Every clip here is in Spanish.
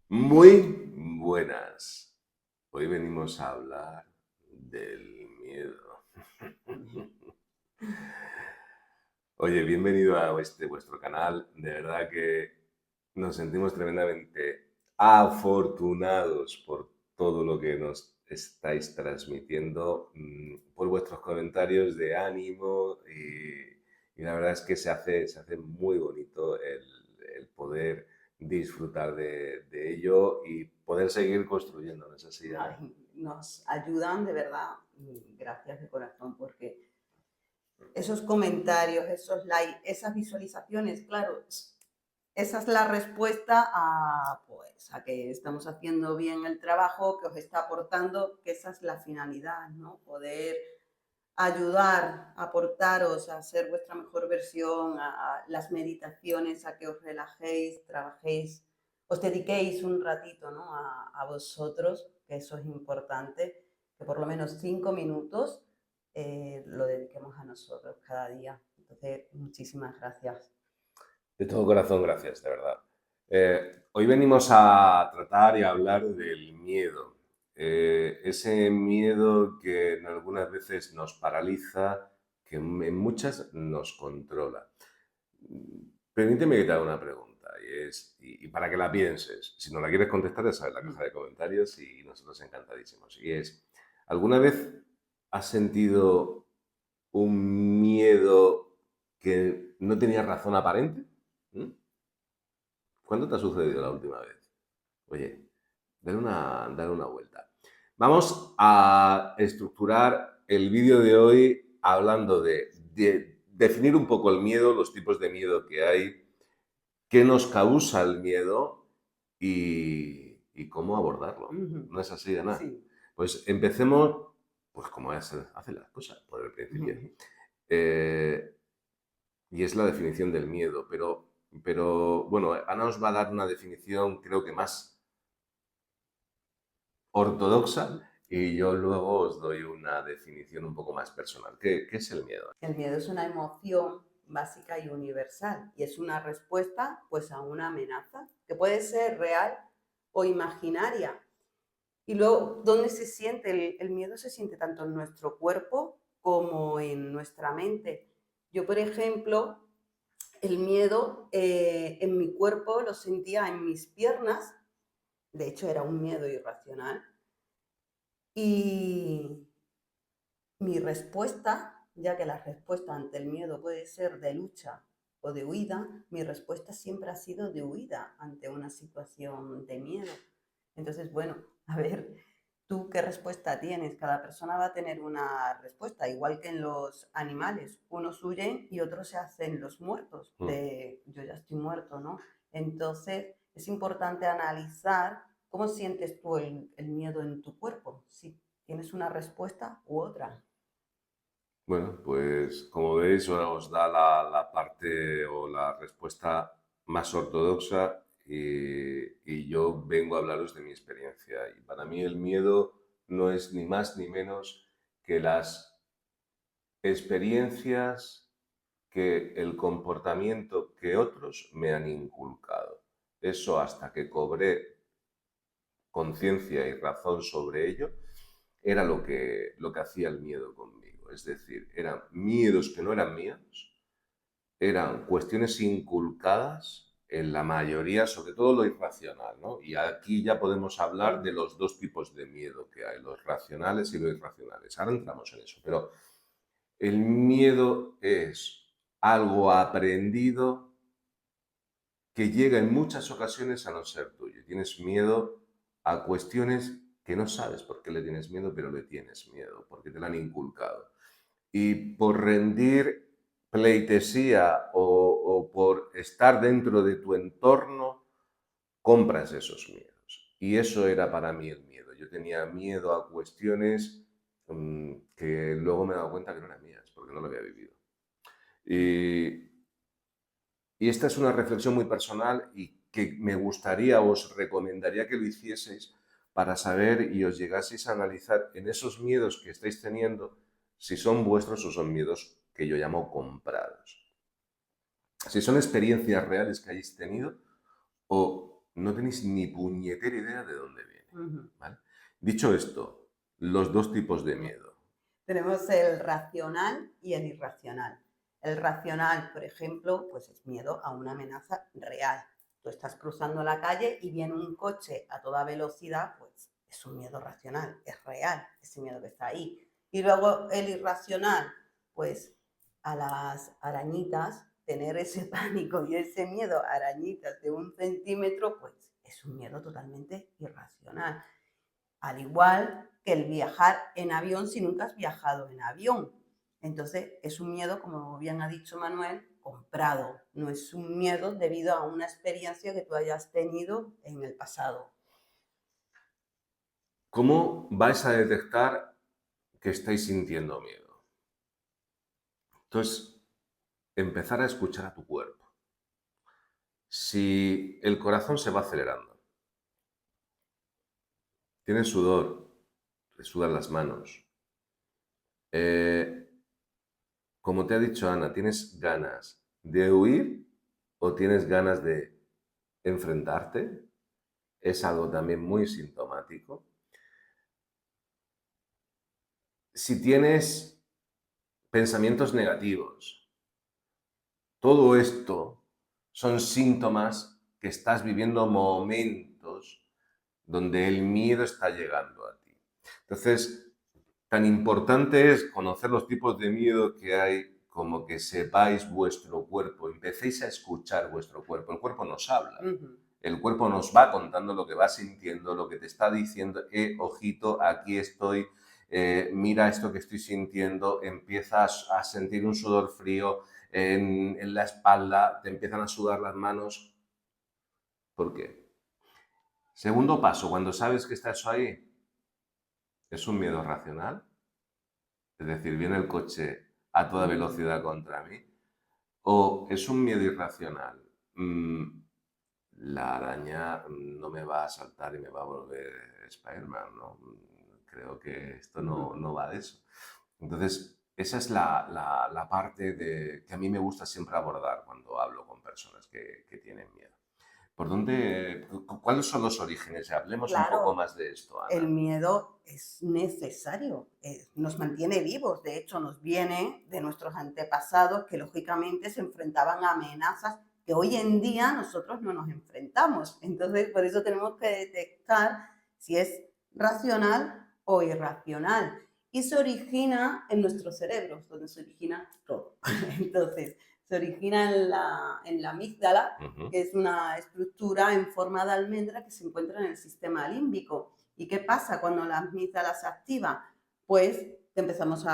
Muy buenas. Hoy venimos a hablar del miedo. Oye, bienvenido a este vuestro canal. De verdad que nos sentimos tremendamente afortunados por todo lo que nos estáis transmitiendo, por vuestros comentarios de ánimo y la verdad es que se hace muy bonito el poder disfrutar de ello y poder seguir construyendo, ¿no es así, Ana? Ay, nos ayudan de verdad, gracias de corazón, porque esos comentarios, esos likes, esas visualizaciones, claro, esa es la respuesta a que estamos haciendo bien el trabajo, que os está aportando, que esa es la finalidad, ¿no? Poder ayudar, aportaros a ser vuestra mejor versión, a las meditaciones, a que os relajéis, trabajéis, os dediquéis un ratito, ¿no? A vosotros, que eso es importante, que por lo menos 5 minutos lo dediquemos a nosotros cada día. Entonces, muchísimas gracias. De todo corazón, gracias, de verdad. Hoy venimos a tratar y a hablar del miedo. Ese miedo que en algunas veces nos paraliza, que en muchas nos controla. Permíteme que te haga una pregunta, y para que la pienses. Si no la quieres contestar, ya sabes, la caja de comentarios y nosotros encantadísimos. Y es, ¿alguna vez has sentido un miedo que no tenía razón aparente? ¿Mm? ¿Cuándo te ha sucedido la última vez? Oye, dale una vuelta. Vamos a estructurar el vídeo de hoy hablando de definir un poco el miedo, los tipos de miedo que hay, qué nos causa el miedo y cómo abordarlo. Ujú. ¿No es así, Ana? Sí. Pues empecemos, pues como hacen las cosas, por el principio. Eh, y es la definición del miedo. Pero bueno, Ana os va a dar una definición creo que más ortodoxa y yo luego os doy una definición un poco más personal. ¿Qué es el miedo? El miedo es una emoción básica y universal y es una respuesta pues a una amenaza que puede ser real o imaginaria. Y luego, ¿dónde se siente? El miedo se siente tanto en nuestro cuerpo como en nuestra mente. Yo, por ejemplo, el miedo en mi cuerpo lo sentía en mis piernas, de hecho era un miedo irracional, y mi respuesta, ya que la respuesta ante el miedo puede ser de lucha o de huida, mi respuesta siempre ha sido de huida ante una situación de miedo. Entonces, bueno, a ver, ¿tú qué respuesta tienes? Cada persona va a tener una respuesta, igual que en los animales. Unos huyen y otros se hacen los muertos, Mm. de yo ya estoy muerto, ¿no? Entonces, es importante analizar cómo sientes tú el miedo en tu cuerpo, si tienes una respuesta u otra. Bueno, pues como veis, ahora os da la parte o la respuesta más ortodoxa y yo vengo a hablaros de mi experiencia. Y para mí el miedo no es ni más ni menos que las experiencias que el comportamiento que otros me han inculcado. Eso hasta que cobré conciencia y razón sobre ello, era lo que hacía el miedo conmigo. Es decir, eran miedos que no eran míos, eran cuestiones inculcadas en la mayoría, sobre todo lo irracional, ¿no? Y aquí ya podemos hablar de los dos tipos de miedo que hay, los racionales y los irracionales. Ahora entramos en eso, pero el miedo es algo aprendido que llega en muchas ocasiones a no ser tuyo. Tienes miedo a cuestiones que no sabes por qué le tienes miedo, pero le tienes miedo, porque te la han inculcado. Y por rendir pleitesía o por estar dentro de tu entorno, compras esos miedos. Y eso era para mí el miedo. Yo tenía miedo a cuestiones que luego me he dado cuenta que no eran mías, porque no lo había vivido. Y, y esta es una reflexión muy personal y que me gustaría, os recomendaría que lo hicieseis para saber y os llegaseis a analizar en esos miedos que estáis teniendo si son vuestros o son miedos que yo llamo comprados. Si son experiencias reales que hayáis tenido o no tenéis ni puñetera idea de dónde viene. Ujú. ¿Vale? Dicho esto, los dos tipos de miedo. Tenemos el racional y el irracional. El racional, por ejemplo, pues es miedo a una amenaza real. Tú estás cruzando la calle y viene un coche a toda velocidad, pues es un miedo racional, es real ese miedo que está ahí. Y luego el irracional, pues a las arañitas, tener ese pánico y ese miedo a arañitas de 1 centímetro, pues es un miedo totalmente irracional. Al igual que el viajar en avión si nunca has viajado en avión. Entonces, es un miedo, como bien ha dicho Manuel, comprado. No es un miedo debido a una experiencia que tú hayas tenido en el pasado. ¿Cómo vais a detectar que estáis sintiendo miedo? Entonces, empezar a escuchar a tu cuerpo. Si el corazón se va acelerando, tienes sudor, te sudan las manos, como te ha dicho Ana, ¿tienes ganas de huir o tienes ganas de enfrentarte? Es algo también muy sintomático. Si tienes pensamientos negativos, todo esto son síntomas que estás viviendo momentos donde el miedo está llegando a ti. Entonces, tan importante es conocer los tipos de miedo que hay como que sepáis vuestro cuerpo, empecéis a escuchar vuestro cuerpo. El cuerpo nos habla. El cuerpo nos va contando lo que va sintiendo, lo que te está diciendo, ojito, aquí estoy, mira esto que estoy sintiendo, empiezas a sentir un sudor frío en la espalda, te empiezan a sudar las manos. ¿Por qué? Segundo paso, cuando sabes que está eso ahí, es un miedo racional, es decir, viene el coche a toda velocidad contra mí, o es un miedo irracional. La araña no me va a saltar y me va a volver Spider-Man, ¿no? Creo que esto no va de eso. Entonces, esa es la parte que a mí me gusta siempre abordar cuando hablo con personas que tienen miedo. ¿Cuáles son los orígenes? Hablemos un poco Claro, más de esto, el Ana. miedo es necesario, nos mantiene vivos, de hecho nos viene de nuestros antepasados que lógicamente se enfrentaban a amenazas que hoy en día nosotros no nos enfrentamos. Entonces, por eso tenemos que detectar si es racional o irracional. Y se origina en nuestros cerebros, donde se origina todo. Entonces, se origina en la amígdala, que es una estructura en forma de almendra que se encuentra en el sistema límbico. ¿Y qué pasa cuando la amígdala se activa? Pues empezamos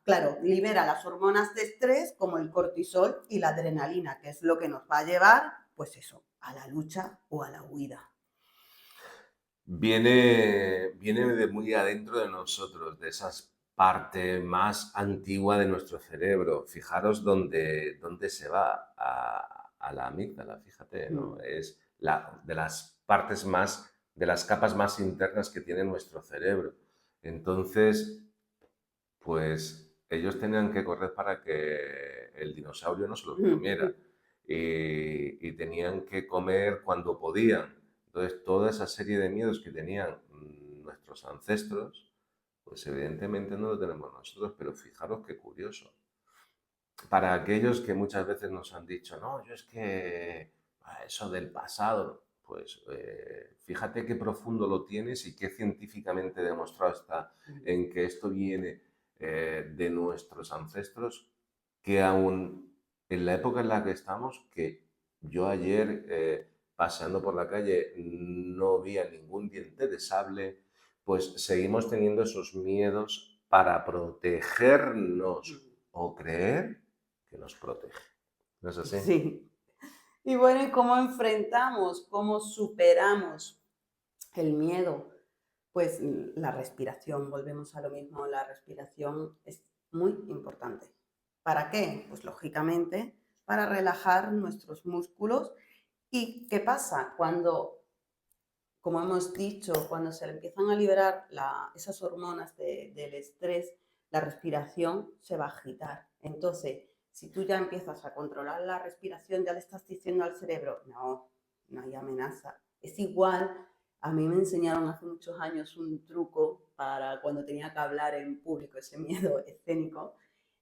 claro, libera las hormonas de estrés como el cortisol y la adrenalina, que es lo que nos va a llevar, pues eso, a la lucha o a la huida. Viene de muy adentro de nosotros, de esa parte más antigua de nuestro cerebro. Fijaros dónde se va, a la amígdala, fíjate, ¿no? Es de las partes más, de las capas más internas que tiene nuestro cerebro. Entonces, pues ellos tenían que correr para que el dinosaurio no se los comiera y tenían que comer cuando podían. Entonces, toda esa serie de miedos que tenían nuestros ancestros, pues evidentemente no lo tenemos nosotros, pero fijaros qué curioso. Para aquellos que muchas veces nos han dicho, no, yo es que eso del pasado, pues fíjate qué profundo lo tienes y qué científicamente demostrado está en que esto viene de nuestros ancestros, que aún en la época en la que estamos, que yo ayer paseando por la calle no vi a ningún diente de sable, pues seguimos teniendo esos miedos para protegernos o creer que nos protege. ¿No es así? Sí. Y bueno, ¿y cómo enfrentamos, cómo superamos el miedo? Pues la respiración, volvemos a lo mismo, la respiración es muy importante. ¿Para qué? Pues lógicamente para relajar nuestros músculos. ¿Y qué pasa? Cuando, como hemos dicho, cuando se empiezan a liberar esas hormonas del estrés, la respiración se va a agitar. Entonces, si tú ya empiezas a controlar la respiración, ya le estás diciendo al cerebro, no, no hay amenaza, Es igual, a mí me enseñaron hace muchos años un truco para cuando tenía que hablar en público, ese miedo escénico,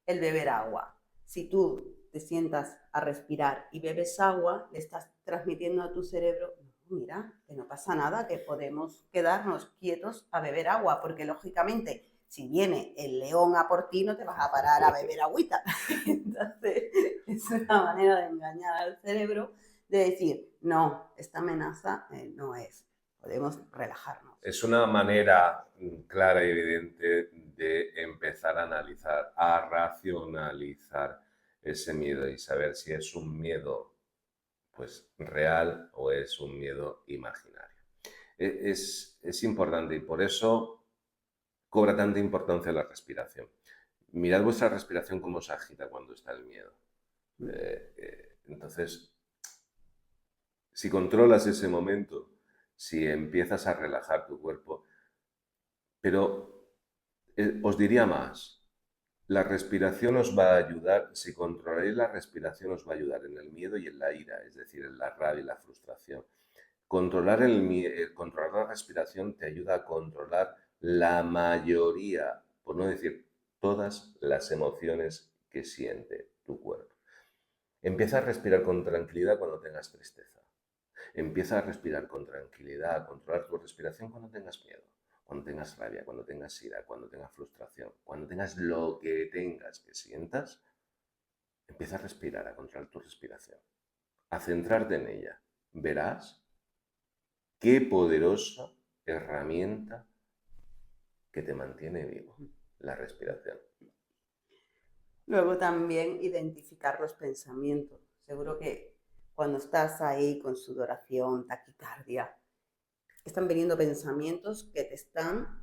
el beber agua. Si tú te sientas a respirar y bebes agua, le estás transmitiendo a tu cerebro, "No, mira, que no pasa nada, que podemos quedarnos quietos a beber agua, porque lógicamente si viene el león a por ti no te vas a parar a beber agüita". Entonces es una manera de engañar al cerebro, de decir, no, esta amenaza no es, podemos relajarnos. Es una manera clara y evidente de empezar a analizar, a racionalizar ese miedo y saber si es un miedo pues real o es un miedo imaginario. Es importante y por eso cobra tanta importancia la respiración. Mirad vuestra respiración cómo se agita cuando está el miedo. Entonces, si controlas ese momento, si empiezas a relajar tu cuerpo, pero os diría más, la respiración os va a ayudar, si controlaréis la respiración os va a ayudar en el miedo y en la ira, es decir, en la rabia y la frustración. Controlar la respiración te ayuda a controlar la mayoría, por no decir todas las emociones que siente tu cuerpo. Empieza a respirar con tranquilidad cuando tengas tristeza. Empieza a respirar con tranquilidad, a controlar tu respiración cuando tengas miedo, cuando tengas rabia, cuando tengas ira, cuando tengas frustración, cuando tengas lo que tengas que sientas. Empieza a respirar, a controlar tu respiración, a centrarte en ella. Verás qué poderosa herramienta que te mantiene vivo, la respiración. Luego también identificar los pensamientos. Seguro que cuando estás ahí con sudoración, taquicardia, están viniendo pensamientos que te están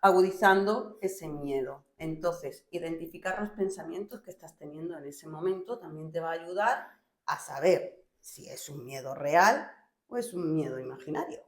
agudizando ese miedo. Entonces, identificar los pensamientos que estás teniendo en ese momento también te va a ayudar a saber si es un miedo real o es un miedo imaginario.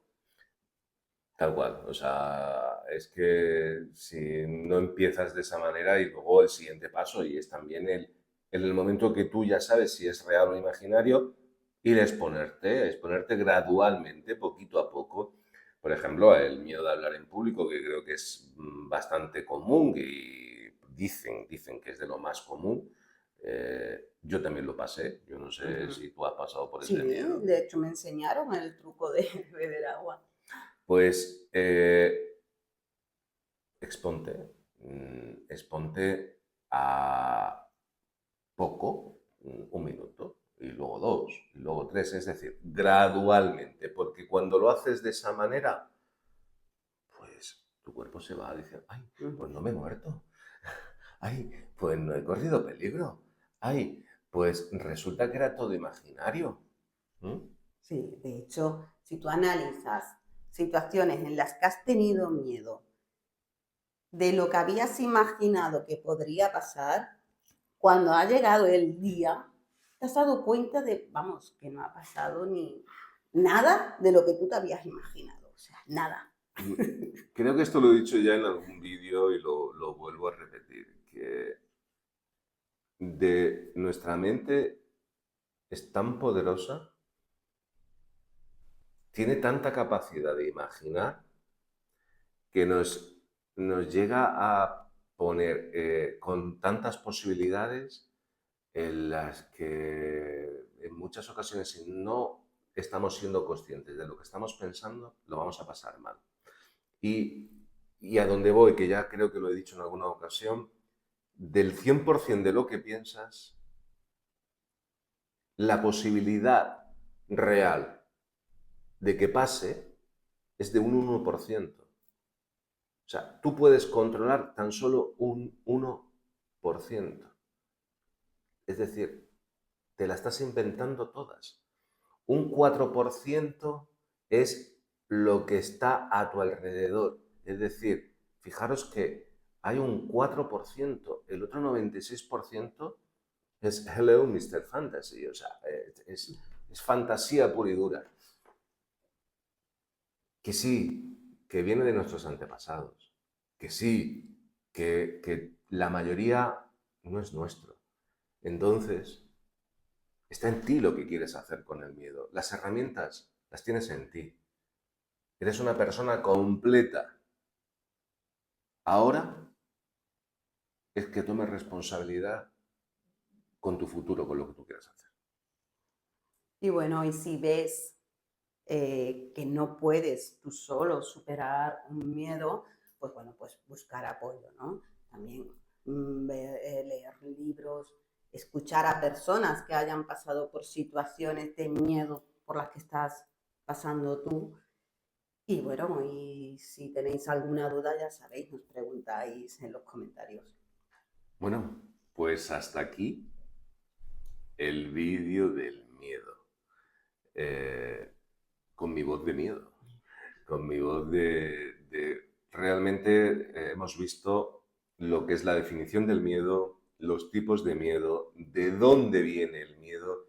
Tal cual, o sea, es que si no empiezas de esa manera y luego el siguiente paso, y es también en el momento que tú ya sabes si es real o imaginario, ir a exponerte gradualmente, poquito a poco. Por ejemplo, el miedo de hablar en público, que creo que es bastante común y dicen que es de lo más común. Yo también lo pasé, yo no sé si tú has pasado por ese Sí, miedo. de hecho me enseñaron el truco de beber agua. Pues exponte a poco, un minuto, y luego dos, y luego tres, es decir, gradualmente, porque cuando lo haces de esa manera, pues tu cuerpo se va a decir, ay, pues no me he muerto, ay, pues no he corrido peligro, ay, pues resulta que era todo imaginario. ¿Mm? Sí, de hecho, si tú analizas situaciones en las que has tenido miedo de lo que habías imaginado que podría pasar, cuando ha llegado el día, te has dado cuenta de, vamos, que no ha pasado ni nada de lo que tú te habías imaginado. O sea, nada. Creo que esto lo he dicho ya en algún vídeo y lo vuelvo a repetir, que de nuestra mente es tan poderosa, tiene tanta capacidad de imaginar que nos llega a poner con tantas posibilidades en las que en muchas ocasiones si no estamos siendo conscientes de lo que estamos pensando, lo vamos a pasar mal. Y, y a donde voy, que ya creo que lo he dicho en alguna ocasión, del 100% de lo que piensas, la posibilidad real de que pase es de un 1%. O sea, tú puedes controlar tan solo un 1%. Es decir, te la estás inventando todas. Un 4% es lo que está a tu alrededor. Es decir, fijaros que hay un 4%, el otro 96% es Hello, Mr. Fantasy. O sea, es fantasía pura y dura. Que sí, que viene de nuestros antepasados. Que sí, que la mayoría no es nuestro. Entonces, está en ti lo que quieres hacer con el miedo. Las herramientas las tienes en ti. Eres una persona completa. Ahora es que tomes responsabilidad con tu futuro, con lo que tú quieras hacer. Y bueno, y si ves que no puedes tú solo superar un miedo, pues bueno, pues buscar apoyo, ¿no? También leer libros, escuchar a personas que hayan pasado por situaciones de miedo por las que estás pasando tú. Y bueno, y si tenéis alguna duda, ya sabéis, nos preguntáis en los comentarios. Bueno, pues hasta aquí el vídeo del miedo. Con mi voz de miedo. Con mi voz de... Realmente hemos visto lo que es la definición del miedo, los tipos de miedo, de dónde viene el miedo,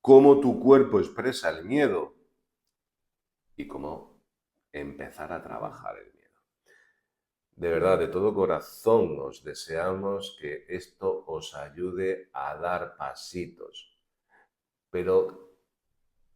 cómo tu cuerpo expresa el miedo y cómo empezar a trabajar el miedo. De verdad, de todo corazón os deseamos que esto os ayude a dar pasitos. Pero,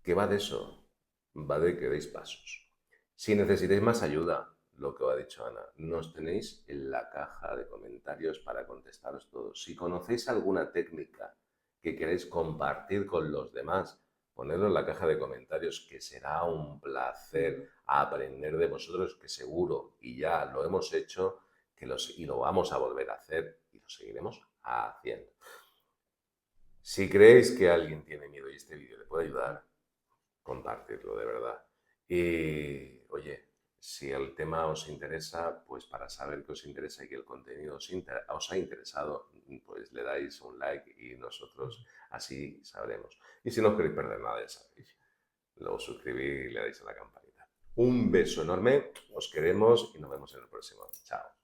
¿qué va de eso? Va de que deis pasos. Si necesitáis más ayuda, lo que os ha dicho Ana, nos tenéis en la caja de comentarios para contestaros todos. Si conocéis alguna técnica que queréis compartir con los demás, ponedlo en la caja de comentarios, que será un placer aprender de vosotros, que seguro, y ya lo hemos hecho, y lo vamos a volver a hacer y lo seguiremos haciendo. Si creéis que alguien tiene miedo y este vídeo le puede ayudar, compartirlo de verdad. Y oye, si el tema os interesa, pues para saber que os interesa y que el contenido os ha interesado, pues le dais un like y nosotros así sabremos. Y si no os queréis perder nada, ya sabéis, luego suscribís y le dais a la campanita. Un beso enorme, os queremos y nos vemos en el próximo. Chao.